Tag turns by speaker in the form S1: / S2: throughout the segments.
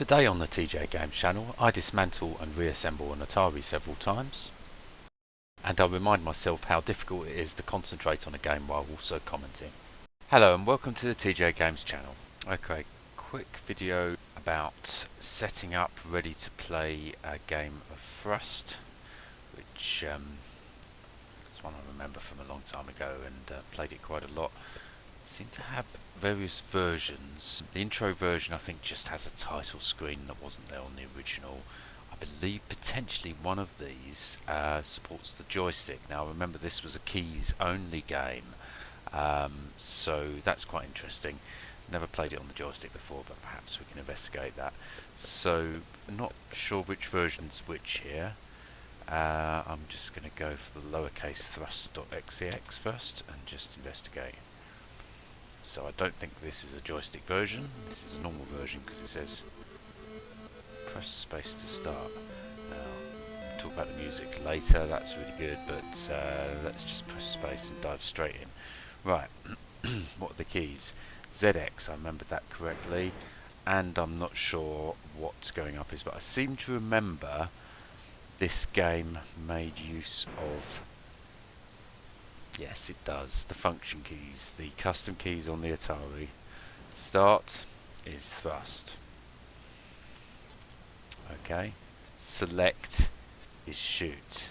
S1: Today on the TJ Games channel, I dismantle and reassemble an Atari several times, and I remind myself how difficult it is to concentrate on a game while also commenting. Hello and welcome to the TJ Games channel. Okay, quick video about setting up ready to play a game of Thrust, which is one I remember from a long time ago and played it quite a lot. Seem to have various versions. The intro version I think just has a title screen that wasn't there on the original. I believe potentially one of these supports the joystick. Now remember, this was a keys only game, so that's quite interesting. Never played it on the joystick before, but perhaps we can investigate that. So not sure which version's which here. I'm just going to go for the lowercase thrust.xex first and just investigate. So I don't think this is a joystick version, this is a normal version because it says press space to start. Now, we'll talk about the music later, that's really good, but let's just press space and dive straight in. Right, what are the keys? ZX, I remembered that correctly, and I'm not sure what's going up is, but I seem to remember this game made use of, yes it does, the function keys, the custom keys on the Atari. Start is thrust. Okay. Select is shoot.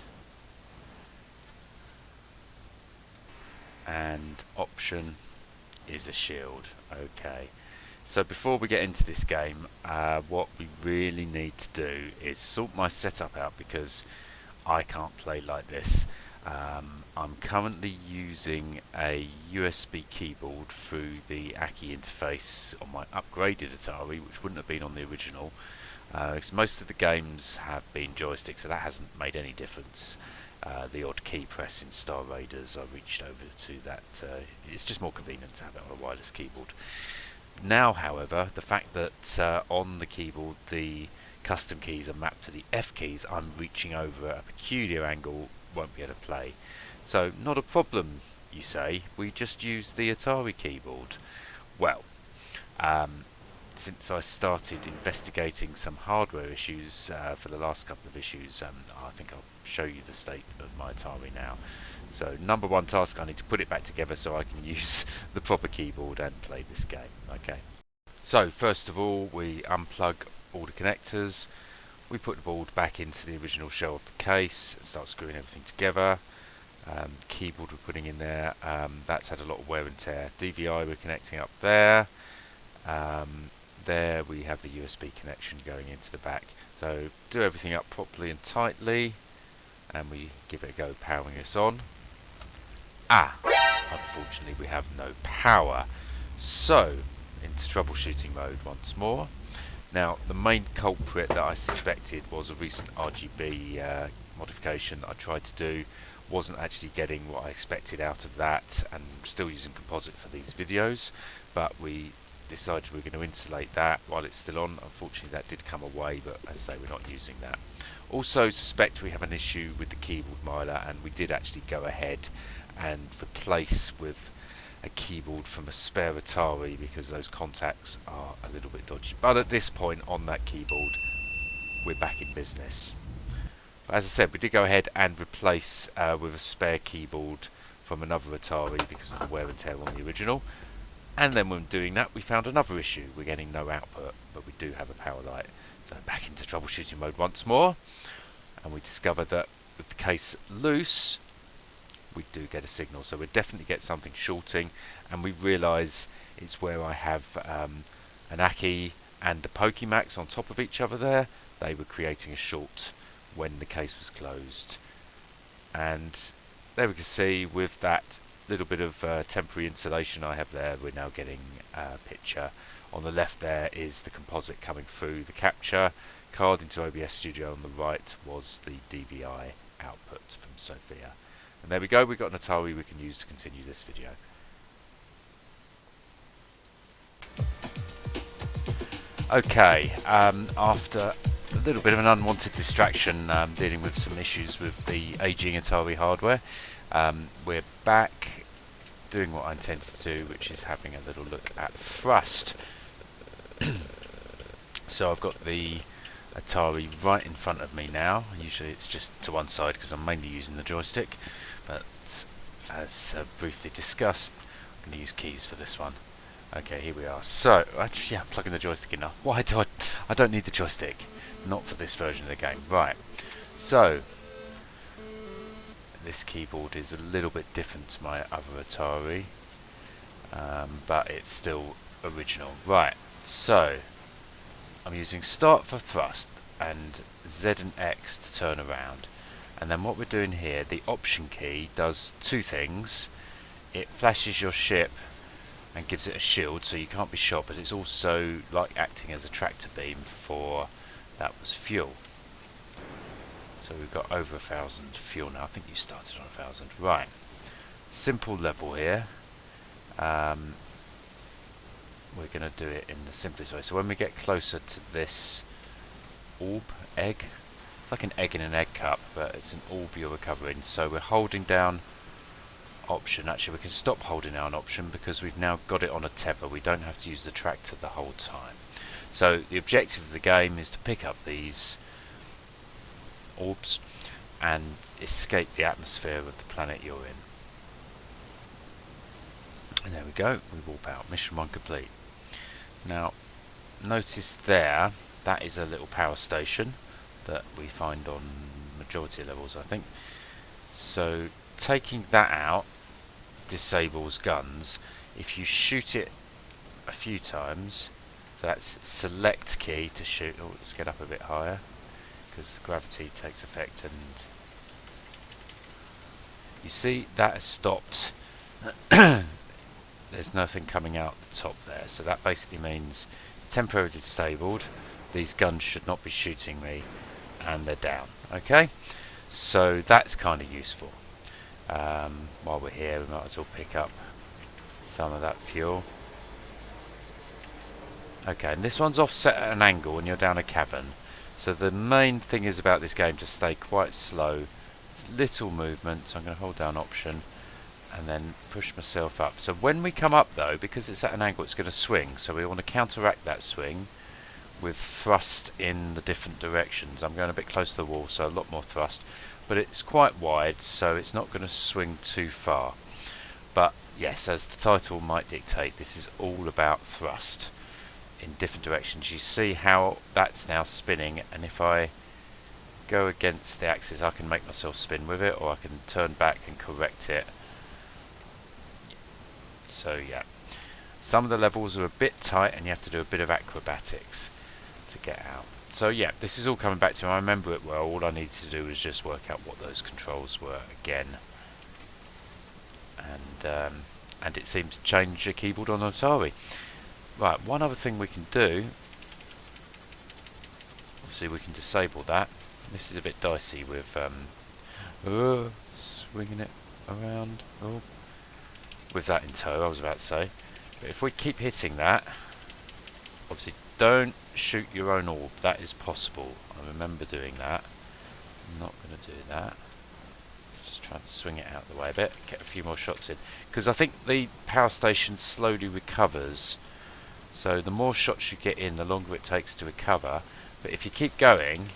S1: And option is a shield. Okay. So before we get into this game, what we really need to do is sort my setup out because I can't play like this. I'm currently using a USB keyboard through the Aki interface on my upgraded Atari, which wouldn't have been on the original, because most of the games have been joystick, so that hasn't made any difference. The odd key press in Star Raiders, I reached over to that. It's just more convenient to have it on a wireless keyboard. Now, however, the fact that on the keyboard the custom keys are mapped to the F keys, I'm reaching over at a peculiar angle, won't be able to play. So not a problem, you say, we just use the Atari keyboard. Well, since I started investigating some hardware issues for the last couple of issues, I think I'll show you the state of my Atari now. So number one task, I need to put it back together so I can use the proper keyboard and play this game. Okay. So first of all, we unplug all the connectors. We put the board back into the original shell of the case and start screwing everything together. Keyboard we're putting in there, that's had a lot of wear and tear. DVI we're connecting up there. There we have the USB connection going into the back. So do everything up properly and tightly, and we give it a go powering this on. Unfortunately we have no power. So into troubleshooting mode once more. Now the main culprit that I suspected was a recent RGB modification that I tried to do. Wasn't actually getting what I expected out of that, and I'm still using composite for these videos, but we decided we're going to insulate that while it's still on. Unfortunately that did come away, but as I say, we're not using that. Also suspect we have an issue with the keyboard miler, and we did actually go ahead and replace with a keyboard from a spare Atari because those contacts are a little bit dodgy. But at this point on that keyboard we're back in business. As I said, we did go ahead and replace with a spare keyboard from another Atari because of the wear and tear on the original. And then when doing that we found another issue. We're getting no output, but we do have a power light. So back into troubleshooting mode once more, and we discovered that with the case loose we do get a signal, so we definitely get something shorting, and we realise it's where I have an Aki and a Pokémax on top of each other there. They were creating a short when the case was closed, and there we can see with that little bit of temporary insulation I have there, we're now getting a picture. On the left there is the composite coming through the capture card into OBS Studio. On the right was the DVI output from Sophia. And there we go, we've got an Atari we can use to continue this video. Okay, after a little bit of an unwanted distraction dealing with some issues with the aging Atari hardware, we're back doing what I intended to do, which is having a little look at Thrust. So I've got the Atari right in front of me now. Usually it's just to one side because I'm mainly using the joystick, but as briefly discussed, I'm going to use keys for this one. Okay, here we are. So, actually, yeah, plugging the joystick in now. Why do I don't need the joystick. Not for this version of the game. Right. So, this keyboard is a little bit different to my other Atari, but it's still original. Right. So, I'm using start for thrust and Z and X to turn around. And then what we're doing here, the option key does two things. It flashes your ship and gives it a shield so you can't be shot, but it's also like acting as a tractor beam for, that was fuel. So we've got over 1,000 fuel now. I think you started on 1,000. Right. Simple level here. We're going to do it in the simplest way. So when we get closer to this orb, egg, like an egg in an egg cup, but it's an orb you're recovering. So we're holding down option. Actually, we can stop holding down option because we've now got it on a tether. We don't have to use the tractor the whole time. So the objective of the game is to pick up these orbs and escape the atmosphere of the planet you're in. And there we go, we warp out. Mission 1 complete. Now, notice there, that is a little power station that we find on majority of levels, I think. So, taking that out disables guns. If you shoot it a few times, so that's select key to shoot. Oh, let's get up a bit higher because the gravity takes effect, and you see that has stopped. There's nothing coming out the top there, so that basically means temporarily disabled. These guns should not be shooting me, and they're down. Okay, so that's kind of useful. While we're here, we might as well pick up some of that fuel. Okay, and this one's offset at an angle when you're down a cavern. So the main thing is about this game to stay quite slow. There's little movement, so I'm going to hold down option and then push myself up. So when we come up though, because it's at an angle, it's going to swing. So we want to counteract that swing with thrust in the different directions. I'm going a bit close to the wall, so a lot more thrust. But it's quite wide, so it's not going to swing too far. But yes, as the title might dictate, this is all about thrust in different directions. You see how that's now spinning, and if I go against the axis, I can make myself spin with it, or I can turn back and correct it. So yeah, some of the levels are a bit tight, and you have to do a bit of acrobatics to get out. So yeah, this is all coming back to me. I remember it well. All I need to do is just work out what those controls were again, and it seems to change your keyboard on Atari. Right, one other thing we can do, obviously we can disable that. This is a bit dicey with swinging it around. Oh, with that in tow, I was about to say. But if we keep hitting that, obviously don't shoot your own orb. That is possible. I remember doing that. I'm not going to do that. Let's just try and swing it out the way a bit. Get a few more shots in. Because I think the power station slowly recovers. So the more shots you get in, the longer it takes to recover. But if you keep going,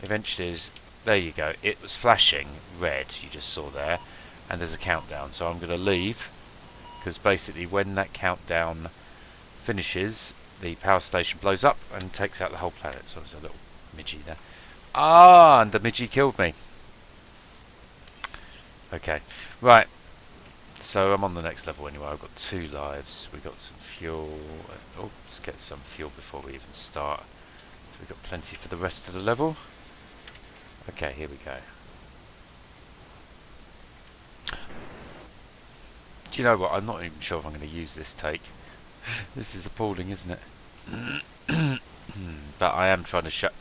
S1: eventually, there you go. It was flashing red, you just saw there. And there's a countdown. So I'm going to leave. Because basically when that countdown finishes, the power station blows up and takes out the whole planet. So there's a little midgie there. Ah, and the midgie killed me. Okay, right. So I'm on the next level anyway. I've got 2 lives. We've got some fuel. Oh, let's get some fuel before we even start. So we've got plenty for the rest of the level. Okay, here we go. Do you know what? I'm not even sure if I'm going to use this take. This is appalling, isn't it? But I am trying to shut...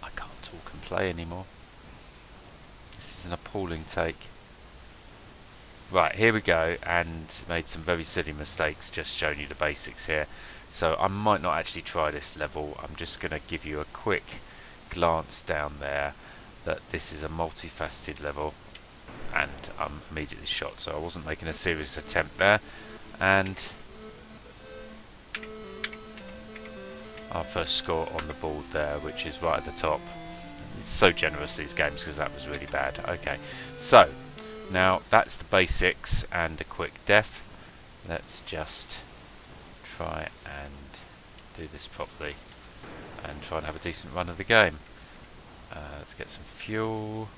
S1: I can't talk and play anymore. This is an appalling take. Right, here we go, and made some very silly mistakes, just showing you the basics here. So I might not actually try this level. I'm just going to give you a quick glance down there that this is a multifaceted level, and I'm immediately shot, so I wasn't making a serious attempt there. And our first score on the board there, which is right at the top. It's so generous, these games, because that was really bad. Okay, so now that's the basics and a quick def. Let's just try and do this properly and try and have a decent run of the game. Let's get some fuel.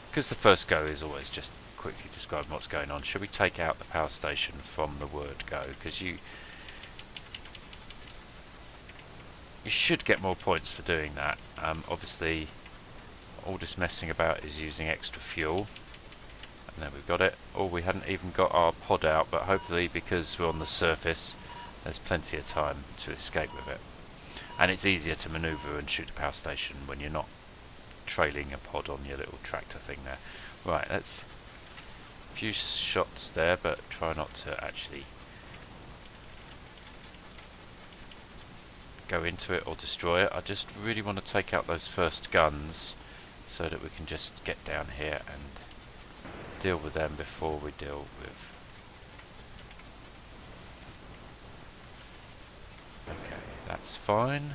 S1: Because the first go is always just quickly describing what's going on. Should we take out the power station from the word go? Because you should get more points for doing that. Obviously, all this messing about is using extra fuel. And then we've got it. Oh, we hadn't even got our pod out, but hopefully because we're on the surface, there's plenty of time to escape with it. And it's easier to manoeuvre and shoot the power station when you're not trailing a pod on your little tractor thing there. Right, let's... a few shots there, but try not to actually go into it or destroy it. I just really want to take out those first guns so that we can just get down here and deal with them before we deal with... okay, that's fine.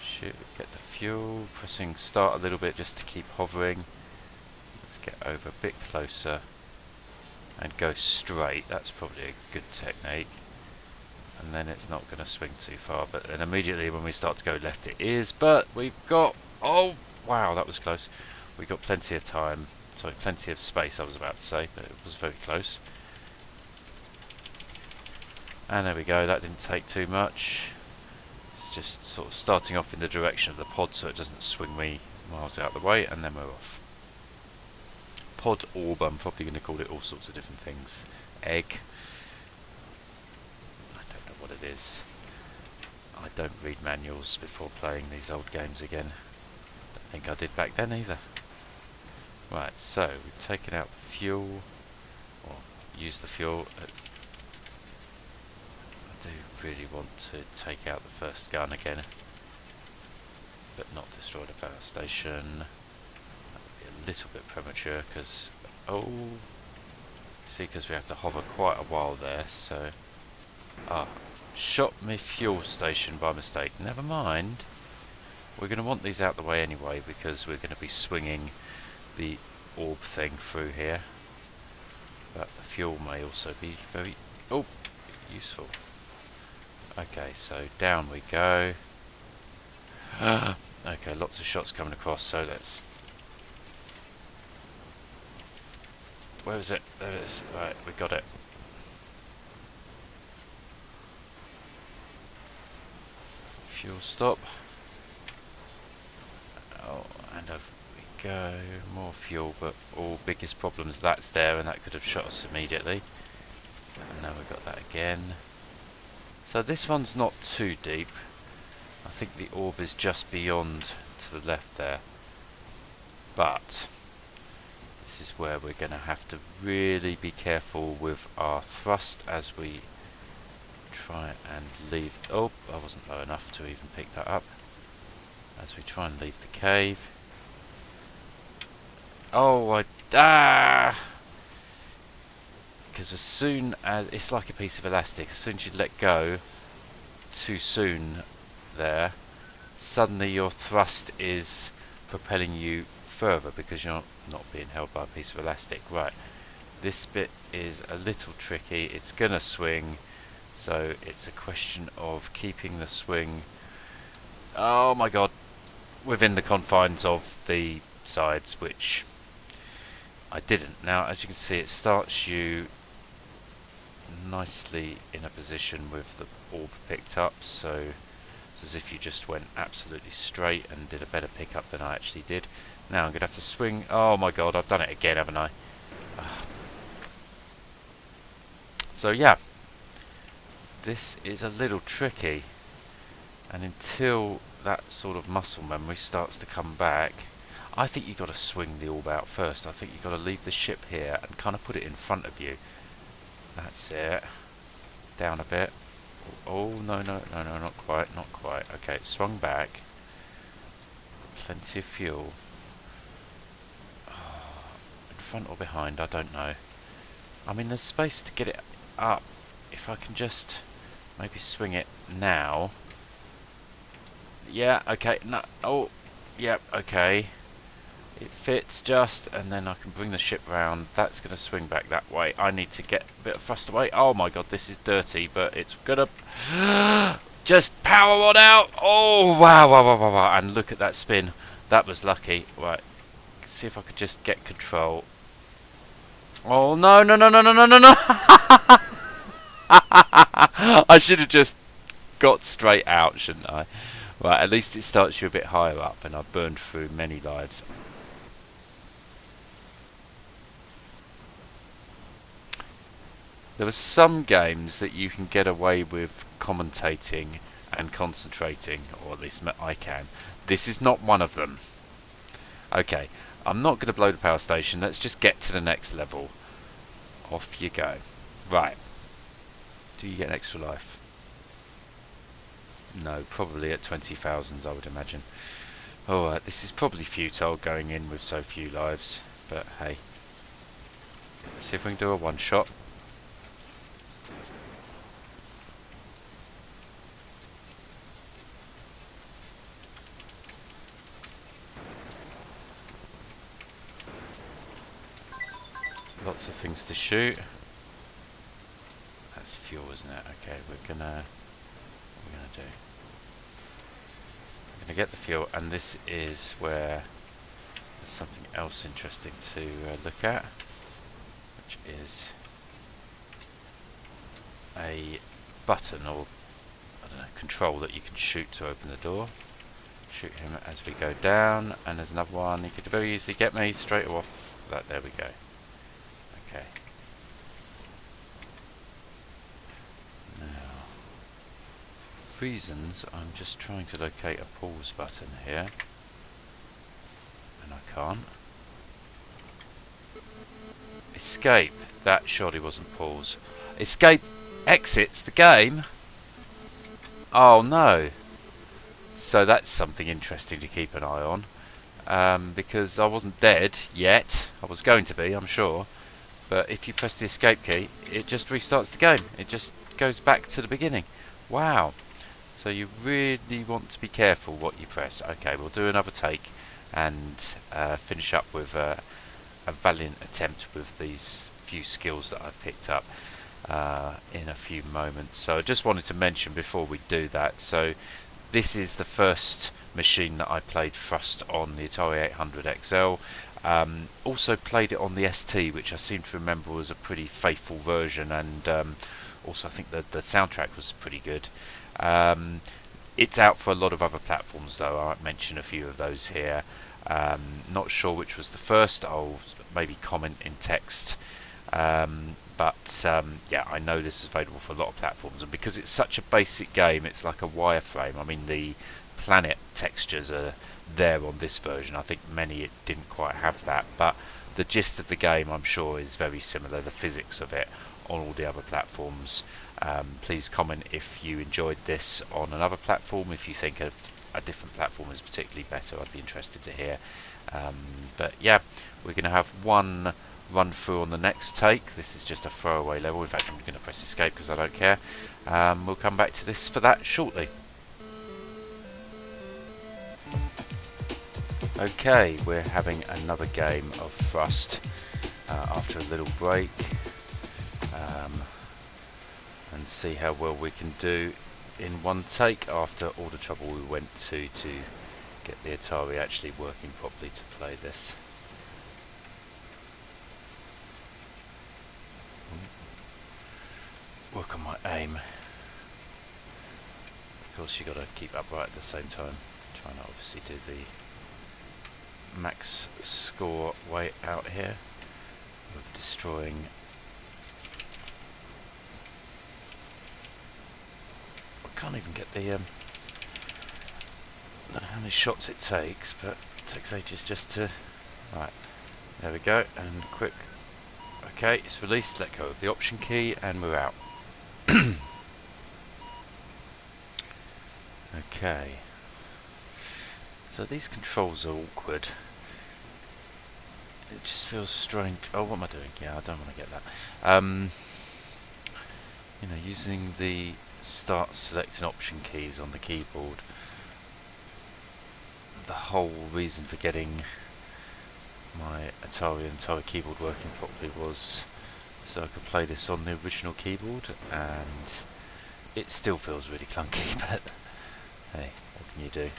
S1: Shoot, get the fuel, pressing start a little bit just to keep hovering. Let's get over a bit closer and go straight. That's probably a good technique. And then it's not going to swing too far, but then immediately when we start to go left it is, but we've got... oh wow, that was close. We've got plenty of time, sorry, plenty of space I was about to say, but it was very close. And there we go, that didn't take too much. It's just sort of starting off in the direction of the pod so it doesn't swing me miles out of the way, and then we're off. Pod orb, I'm probably going to call it all sorts of different things. Egg. I don't know what it is. I don't read manuals before playing these old games again. Don't think I did back then either. Right, so we've taken out the fuel, or used the fuel. I do really want to take out the first gun again, but not destroy the power station. That would be a little bit premature because, oh, see, because we have to hover quite a while there, so... ah, shot me fuel station by mistake. Never mind. We're going to want these out the way anyway because we're going to be swinging the orb thing through here. But the fuel may also be very useful. Okay, so down we go. Okay, lots of shots coming across, so let's... where is it? There it is. Right, we got it. Fuel stop. Oh, and over we go. More fuel, but all biggest problems, that's there, and that could have shot us immediately. And now we've got that again. So this one's not too deep. I think the orb is just beyond to the left there. But this is where we're going to have to really be careful with our thrust as we try and leave... oh, I wasn't low enough to even pick that up. As we try and leave the cave. Oh, because as soon as... it's like a piece of elastic. As soon as you let go too soon there, suddenly your thrust is propelling you further because you're not being held by a piece of elastic. Right, this bit is a little tricky. It's going to swing, so it's a question of keeping the swing... oh my god, within the confines of the sides, which I didn't. Now, as you can see, it starts you nicely in a position with the orb picked up, so it's as if you just went absolutely straight and did a better pickup than I actually did. Now I'm going to have to swing... oh my god, I've done it again, haven't I? So yeah, this is a little tricky, and until that sort of muscle memory starts to come back, I think you've got to swing the orb out first. I think you've got to leave the ship here and kind of put it in front of you. That's it. Down a bit. Oh, no, not quite, not quite. Okay, it swung back. Plenty of fuel. Oh, in front or behind, I don't know. I mean, there's space to get it up. If I can just maybe swing it now. Yeah, okay. No. Oh, yep, okay. It fits just, and then I can bring the ship round. That's going to swing back that way. I need to get a bit of thrust away. Oh my god, this is dirty, but it's going to just power on out. Oh, wow, wow, wow, wow, wow. And look at that spin. That was lucky. Right, let's see if I could just get control. Oh, no, no, no, no, no, no, no, no. I should have just got straight out, shouldn't I? Right, at least it starts you a bit higher up, and I've burned through many lives. There are some games that you can get away with commentating and concentrating, or at least I can. This is not one of them. Okay, I'm not going to blow the power station. Let's just get to the next level. Off you go. Right. Do you get an extra life? No, probably at 20,000, I would imagine. Alright, this is probably futile going in with so few lives, but hey. Let's see if we can do a one-shot. Lots of things to shoot. That's fuel, isn't it? Okay, what we're gonna do. We're gonna get the fuel, and this is where there's something else interesting to look at, which is a button or I don't know, control that you can shoot to open the door. Shoot him as we go down, and there's another one. He could very easily get me straight off. That there we go. Okay. Now, reasons I'm just trying to locate a pause button here, and I can't. Escape. That surely wasn't pause. Escape exits the game. Oh no. So that's something interesting to keep an eye on, because I wasn't dead yet. I was going to be, I'm sure. But if you press the escape key, it just restarts the game. It just goes back to the beginning. Wow. So you really want to be careful what you press. Okay, we'll do another take and finish up with a valiant attempt with these few skills that I've picked up in a few moments. So I just wanted to mention before we do that, so this is the first machine that I played thrust on, the Atari 800 XL. Also played it on the ST, which I seem to remember was a pretty faithful version, and also I think the soundtrack was pretty good. It's out for a lot of other platforms though. I might mention a few of those here. Not sure which was the first. I'll maybe comment in text. But yeah, I know this is available for a lot of platforms, and because it's such a basic game, it's like a wireframe. I mean, the planet textures are there on this version. I think many it didn't quite have that, but the gist of the game, I'm sure, is very similar. The physics of it on all the other platforms. Please comment if you enjoyed this on another platform. If you think a different platform is particularly better, I'd be interested to hear. But yeah, we're going to have one run through on the next take. This is just a throwaway level. In fact, I'm going to press escape because I don't care. We'll come back to this for that shortly. Okay, we're having another game of thrust after a little break, and see how well we can do in one take after all the trouble we went to get the Atari actually working properly to play this. Work on my aim. Of course, you got to keep upright at the same time. Trying to obviously do the max score way out here of destroying. I can't even get the I don't know how many shots it takes, but it takes ages just to. Right, there we go, and quick. Okay, it's released. Let go of the option key, and we're out. Okay, so these controls are awkward. It just feels strange. Oh, what am I doing? Yeah, I don't want to get that. You know, using the start selecting option keys on the keyboard. The whole reason for getting my Atari and Atari keyboard working properly was so I could play this on the original keyboard, and it still feels really clunky, but hey, what can you do?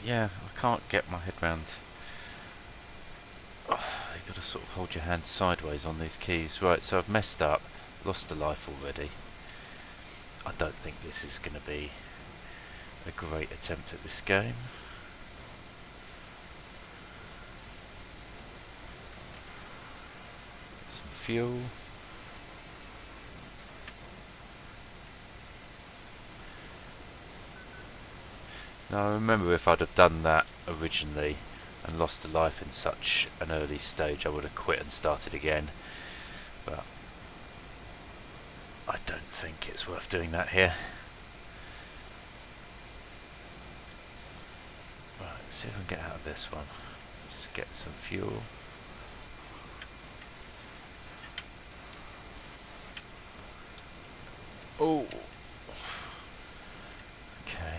S1: Yeah, I can't get my head round. Oh, you've got to sort of hold your hand sideways on these keys. Right, so I've messed up, lost a life already. I don't think this is going to be a great attempt at this game. Some fuel. Now I remember if I'd have done that originally and lost a life in such an early stage, I would have quit and started again. But I don't think it's worth doing that here. Right, let's see if I can get out of this one. Let's just get some fuel. Oh! Okay.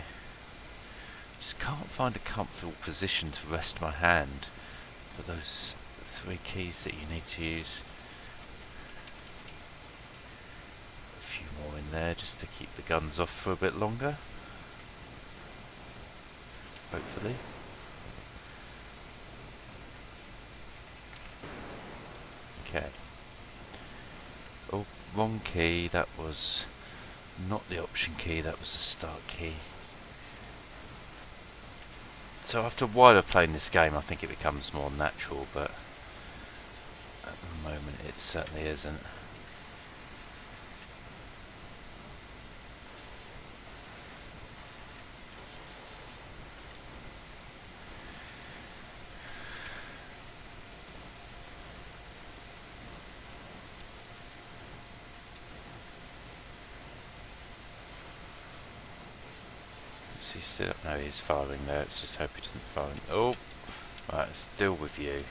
S1: Just can't find a comfortable position to rest my hand for those 3 keys that you need to use. A few more in there just to keep the guns off for a bit longer. Hopefully. Okay. Oh, wrong key. That was not the option key, that was the start key. So after a while of playing this game, I think it becomes more natural, but at the moment it certainly isn't. So he's still up. No, he's firing there. Let's just hope he doesn't fire. Oh, right. Let's deal with you.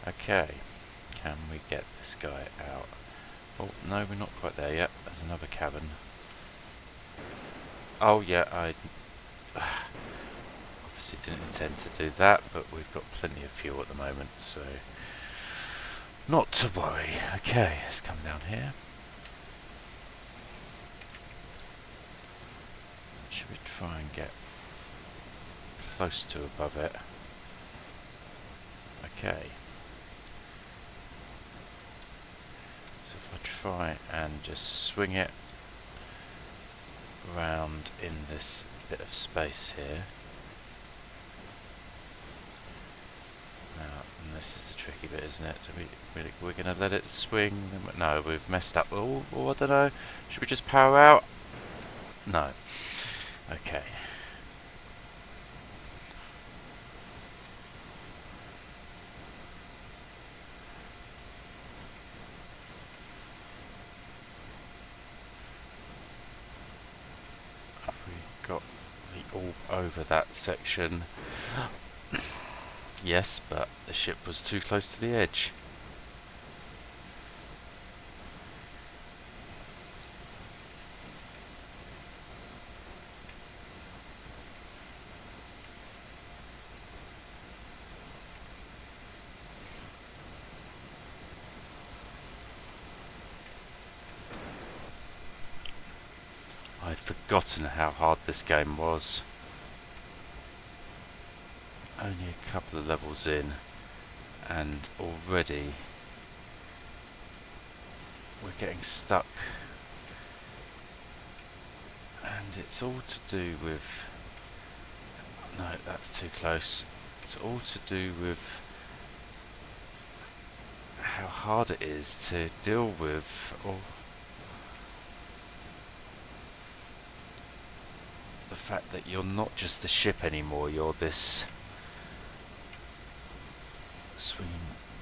S1: Okay. Can we get this guy out? Oh no, we're not quite there yet. There's another cabin. Oh yeah, I obviously didn't intend to do that, but we've got plenty of fuel at the moment, so not to worry. Okay, let's come down here. Should we try and get close to above it? Okay. So if I try and just swing it around in this bit of space here. Now, and this is the tricky bit, isn't it? We're going to let it swing? No, we've messed up. Oh, I don't know. Should we just power out? No. Okay. Have we got the orb over that section? Yes, but the ship was too close to the edge. I'd forgotten how hard this game was. Only a couple of levels in, and already we're getting stuck. And it's all to do with... No, that's too close. It's all to do with how hard it is to deal with the fact that you're not just a ship anymore, you're this swinging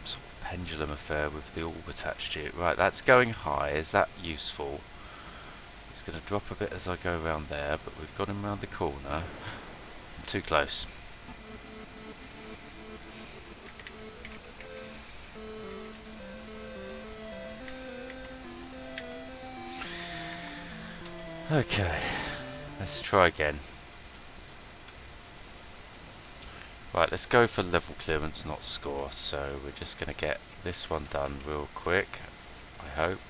S1: sort of pendulum affair with the orb attached to it. Right, that's going high. Is that useful? It's It's going to drop a bit as I go around there, but we've got him round the corner. Too close. Okay, let's try again. Right, let's go for level clearance, not score. So we're just going to get this one done real quick, I hope.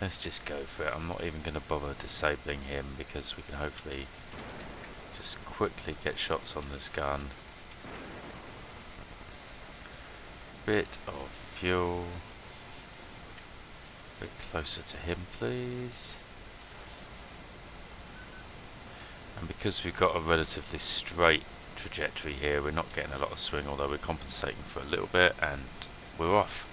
S1: Let's just go for it. I'm not even going to bother disabling him because we can hopefully just quickly get shots on this gun. Bit of fuel. A bit closer to him, please. And because we've got a relatively straight trajectory here, we're not getting a lot of swing, although we're compensating for a little bit, and we're off.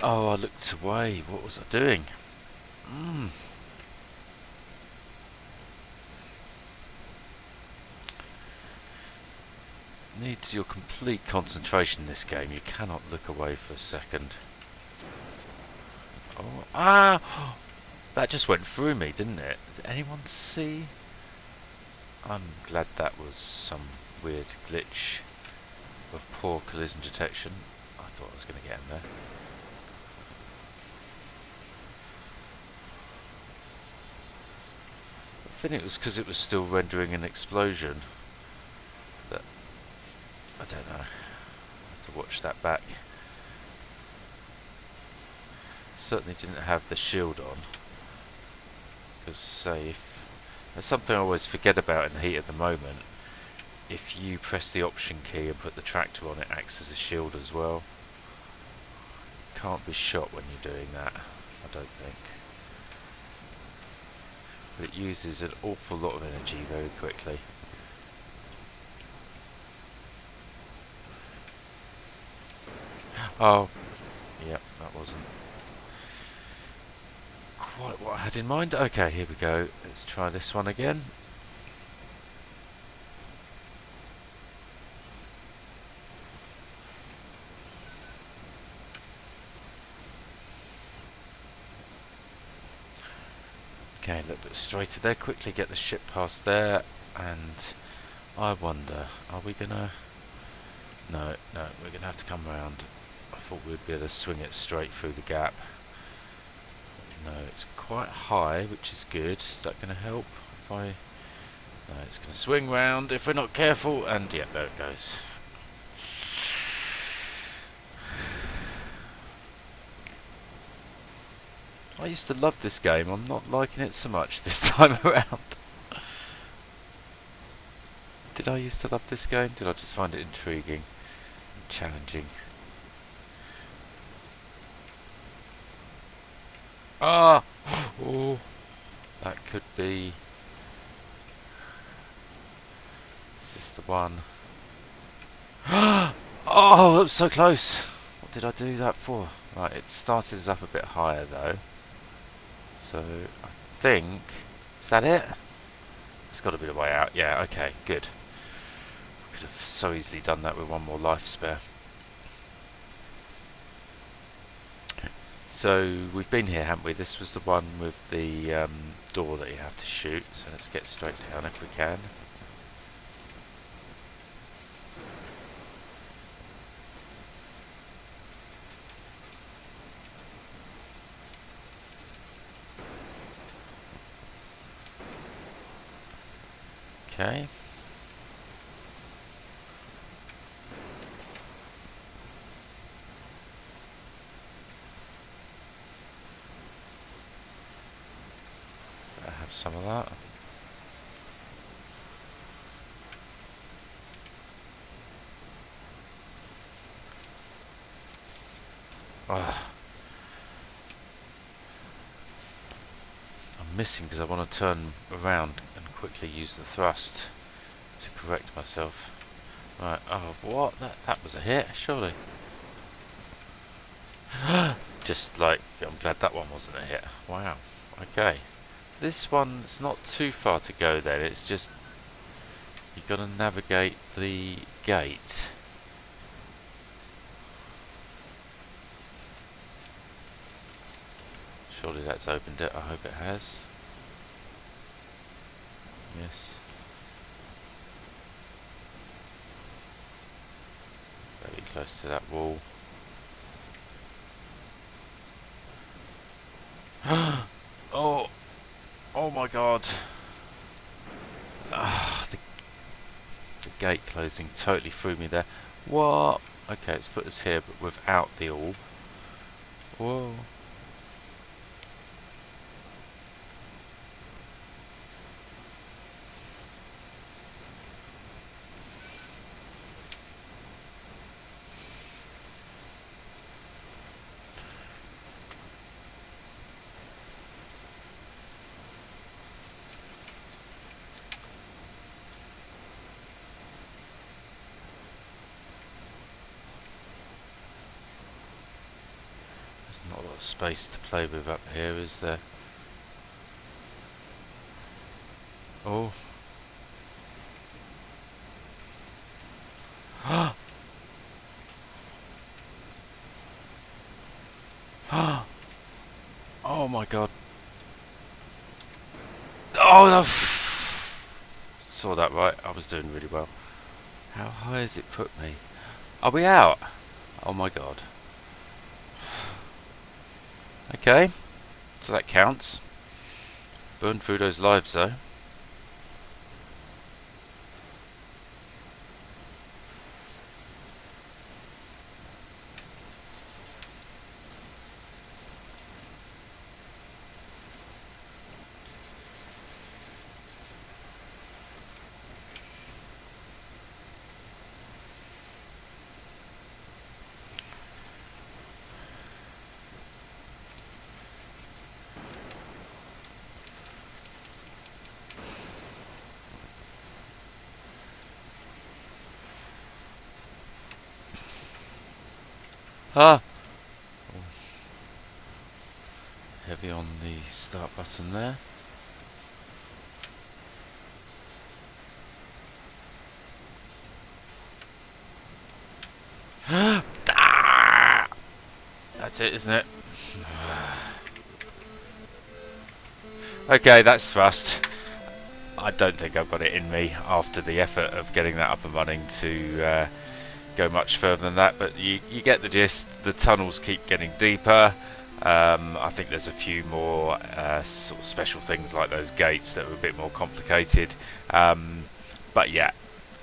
S1: Oh, I looked away. What was I doing? Needs your complete concentration in this game. You cannot look away for a second. Oh, ah! That just went through me, didn't it? Did anyone see? I'm glad that was some weird glitch of poor collision detection. I thought I was going to get in there. I think it was because it was still rendering an explosion. That I don't know. I have to watch that back. Certainly didn't have the shield on. Because say, if there's something I always forget about in the heat of the moment. If you press the option key and put the tractor on, it acts as a shield as well. Can't be shot when you're doing that, I don't think. But it uses an awful lot of energy very quickly. Oh, yep, that wasn't quite what I had in mind. Okay, here we go. Let's try this one again. Okay, a little bit straighter there. Quickly get the ship past there, and I wonder, are we gonna? No, we're gonna have to come round. I thought we'd be able to swing it straight through the gap. No, it's quite high, which is good. Is that gonna help? If I? No, it's gonna swing round if we're not careful, and yeah, there it goes. I used to love this game. I'm not liking it so much this time around. Did I used to love this game? Did I just find it intriguing and challenging? Ah! Oh, that could be... Is this the one? Oh, that was so close! What did I do that for? Right, it started us up a bit higher though. So, I think... Is that it? It's got to be the way out. Yeah, okay, good. Could have so easily done that with one more life spare. So, we've been here, haven't we? This was the one with the door that you have to shoot. So let's get straight down if we can. Okay. I have some of that. I'm missing because I want to turn around and quickly use the thrust to correct myself. Right, oh, what? That was a hit, surely. Just like, I'm glad that one wasn't a hit. Wow, okay. This one's not too far to go then, it's just, you've got to navigate the gate. Surely that's opened it, I hope it has. Yes. Very close to that wall. Oh! Oh my god! Ah, the gate closing totally threw me there. What? Okay, let's put us here, but without the orb. Whoa. There's not a lot of space to play with up here, is there? Oh. Oh my god. Oh no! Saw that right, I was doing really well. How high has it put me? Are we out? Oh my god. Okay, so that counts. Burned through those lives though. Ah! Heavy on the start button there. Ah! That's it, isn't it? Okay, that's thrust. I don't think I've got it in me after the effort of getting that up and running to go much further than that, but you get the gist. The tunnels keep getting deeper. I think there's a few more sort of special things like those gates that are a bit more complicated. But yeah,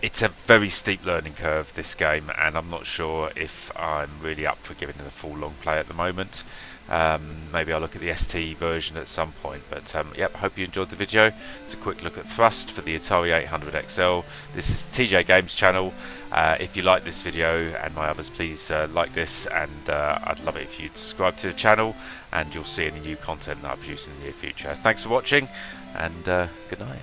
S1: it's a very steep learning curve, this game, and I'm not sure if I'm really up for giving it a full long play at the moment. Maybe I'll look at the ST version at some point, but yep, I hope you enjoyed the video. It's a quick look at thrust for the Atari 800 XL. This is the TJ Games channel. If you like this video and my others, please like this, and I'd love it if you'd subscribe to the channel, and you'll see any new content that I produce in the near future. Thanks for watching, and good night.